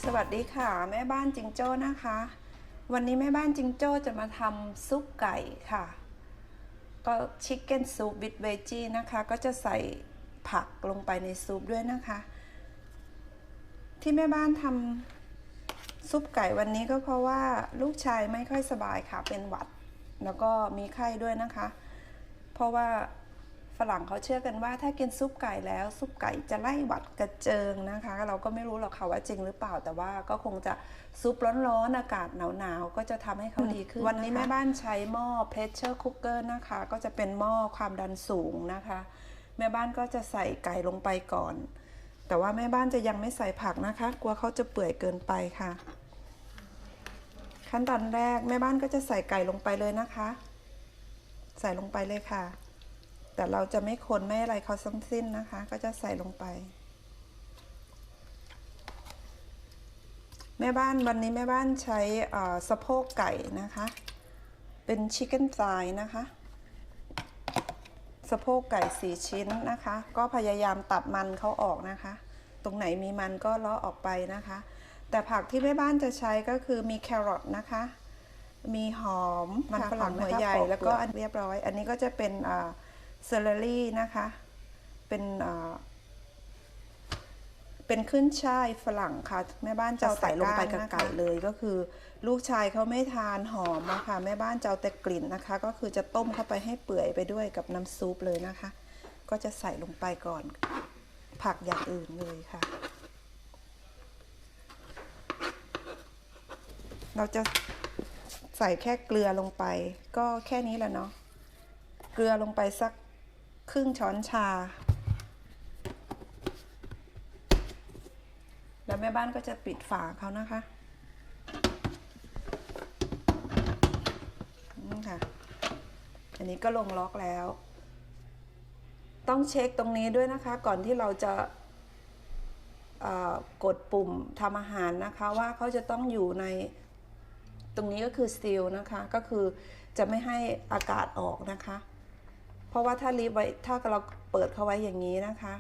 สวัสดีค่ะแม่บ้านจิงโจ้นะคะวันนี้แม่บ้านจิงโจ้จะมาทำซุปไก่ค่ะก็ชิคเก้นซุปวิดเวจี้นะคะก็จะใส่ผักลงไปในซุปด้วยนะคะที่แม่บ้านทำซุปไก่วันนี้ก็เพราะว่าลูกชายไม่ค่อยสบายค่ะเป็นหวัดแล้วก็มีไข้ด้วยนะคะเพราะว่าฝรั่งเขาเชื่อกันว่าถ้ากินซุปไก่แล้วซุปไก่จะไล่หวัดกระเจิงนะคะเราก็ไม่รู้หรอกค่ะว่าจริงหรือเปล่าแต่ว่าก็คงจะซุปร้อนๆอากาศหนาวๆก็จะทำให้เขาดีขึ้นวันนี้แม่บ้านใช้หม้อ pressure cooker นะคะก็จะเป็นหม้อความดันสูงนะคะแม่บ้านก็จะใส่ไก่ลงไปก่อนแต่ว่าแม่บ้านจะยังไม่ใส่ผักนะคะกลัวเขาจะเปื่อยเกินไปค่ะขั้นตอนแรกแม่บ้านก็จะใส่ไก่ลงไปเลยนะคะใส่ลงไปเลยค่ะแต่เราจะไม่คนไม่อะไรเขาทั้งสิ้นนะคะก็จะใส่ลงไปแม่บ้านวันนี้แม่บ้านใช้สะโพกไก่นะคะเป็นชิคเก้นไซนะคะสะโพกไก่4 ชิ้นนะคะก็พยายามตัดมันเขาออกนะคะตรงไหนมีมันก็เลาะออกไปนะคะแต่ผักที่แม่บ้านจะใช้ก็คือมีแครอทนะคะมีหอมมันฝรั่งหัวใหญ่แล้วก็อันเรียบร้อยอันนี้ก็จะเป็นเซเลอรี่นะคะเป็นขึ้นช่ายฝรั่งค่ะแม่บ้านจะใส่ลงไปกับไก่เลยก็คือลูกชายเขาไม่ทานหอมนะคะแม่บ้านจะเอาแต่กลิ่นนะคะก็คือจะต้มเข้าไปให้เปื่อยไปด้วยกับน้ำซุปเลยนะคะก็จะใส่ลงไปก่อนผักอย่างอื่นเลยค่ะเราจะใส่แค่เกลือลงไปก็แค่นี้แหละเนาะเกลือลงไปสักครึ่งช้อนชาแล้วแม่บ้านก็จะปิดฝาเขานะคะนี่ค่ะอันนี้ก็ลงล็อกแล้วต้องเช็คตรงนี้ด้วยนะคะก่อนที่เราจะกดปุ่มทำอาหารนะคะว่าเขาจะต้องอยู่ในตรงนี้ก็คือซีลนะคะก็คือจะไม่ให้อากาศออกนะคะเพราะว่าถ้าลีฟไว้ถ้าเราเปิดเขาไว้อย่างนี้นะคะ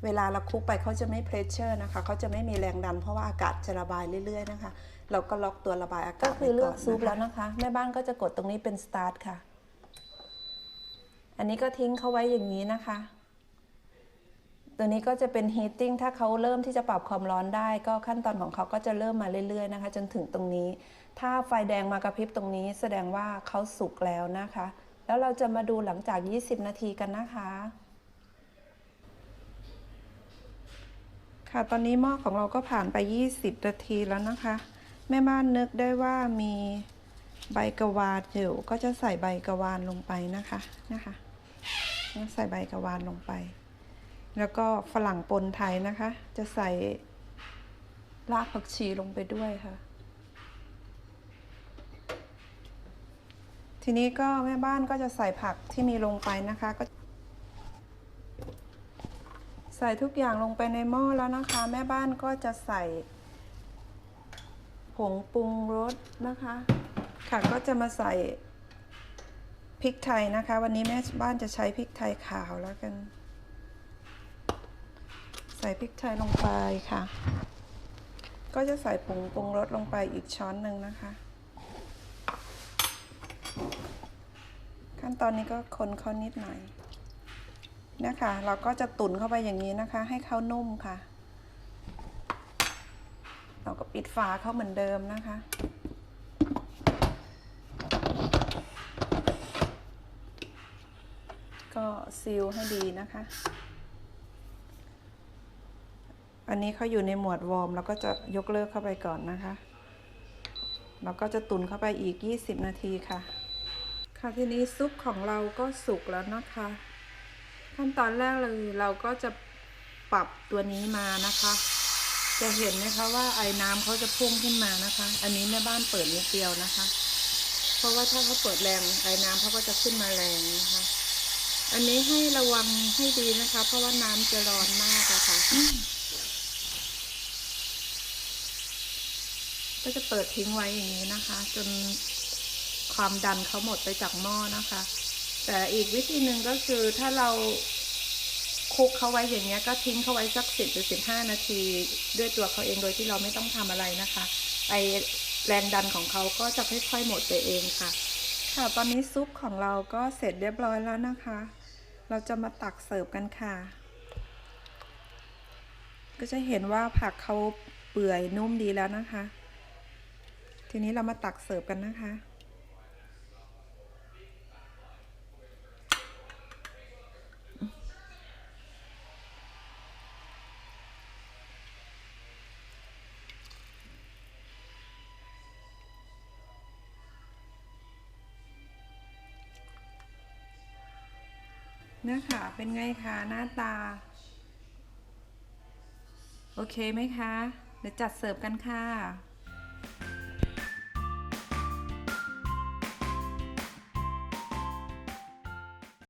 เวลาเราคลุกไปเขาจะไม่เพรสเชอร์นะคะเขาจะไม่มีแรงดันเพราะว่าอากาศจะระบายเรื่อยๆนะคะเราก็ล็อกตัวระบายอากาศก็คือเลือกซุปแล้วนะคะแม่บ้านก็จะกดตรงนี้เป็นสตาร์ทค่ะอันนี้ก็ทิ้งเขาไว้อย่างนี้นะคะตัวนี้ก็จะเป็นฮีตติ้งถ้าเขาเริ่มที่จะปรับความร้อนได้ก็ขั้นตอนของเขาก็จะเริ่มมาเรื่อยๆนะคะจนถึงตรงนี้ถ้าไฟแดงมากระพริบตรงนี้แสดงว่าเขาสุกแล้วนะคะแล้วเราจะมาดูหลังจาก20 นาทีกันนะคะค่ะตอนนี้หม้อของเราก็ผ่านไป20 นาทีแล้วนะคะแม่บ้านนึกได้ว่ามีใบกะวานอยู่ก็จะใส่ใบกะวานลงไปนะคะใส่ใบกะวานลงไปแล้วก็ฝรั่งปนไทยนะคะจะใส่รากผักชีลงไปด้วยค่ะทีนี้ก็แม่บ้านก็จะใส่ผักที่มีลงไปนะคะก็ใส่ทุกอย่างลงไปในหม้อแล้วนะคะแม่บ้านก็จะใส่ผงปรุงรสนะคะค่ะก็จะมาใส่พริกไทยนะคะวันนี้แม่บ้านจะใช้พริกไทยขาวแล้วกันใส่พริกไทยลงไปค่ะก็จะใส่ผงปรุงรสลงไปอีกช้อนหนึ่งนะคะขั้นตอนนี้ก็คนเขานิดหน่อยนะคะเราก็จะตุ๋นเข้าไปอย่างนี้นะคะให้เขานุ่มค่ะเราก็ปิดฝาเขาเหมือนเดิมนะคะก็ซีลให้ดีนะคะอันนี้เขาอยู่ในหมวดวอร์มเราก็จะยกเลิกเข้าไปก่อนนะคะเราก็จะตุ๋นเข้าไปอีก20 นาทีค่ะค่ะทีนี้ซุปของเราก็สุกแล้วนะคะขั้นตอนแรกเลยเราก็จะปรับตัวนี้มานะคะจะเห็นไหมคะว่าไอ้น้ำเขาจะพุ่งขึ้นมานะคะอันนี้แม่บ้านเปิดนิดเดียวนะคะเพราะว่าถ้าเขาเปิดแรงไอ้น้ำเขาก็จะขึ้นมาแรงนะคะอันนี้ให้ระวังให้ดีนะคะเพราะว่าน้ำจะร้อนมากอะค่ะก็จะเปิดทิ้งไว้อย่างนี้นะคะจนความดันเขาหมดไปจากหม้อนะคะแต่อีกวิธีหนึ่งก็คือถ้าเรา คลุกเขาไว้อย่างเงี้ยก็ทิ้งเขาไว้สัก10 หรือ 15 นาทีด้วยตัวเขาเองโดยที่เราไม่ต้องทำอะไรนะคะไอแรงดันของเขาก็จะค่อยๆหมดไปเองค่ะค่ะตอนนี้ซุปของเราก็เสร็จเรียบร้อยแล้วนะคะเราจะมาตักเสิร์ฟกันค่ะก็จะเห็นว่าผักเขาเปื่อยนุ่มดีแล้วนะคะทีนี้เรามาตักเสิร์ฟกันนะคะนะคะเป็นไงคะหน้าตาโอเคไหมคะเดี๋ยวจัดเสิร์ฟกันค่ะ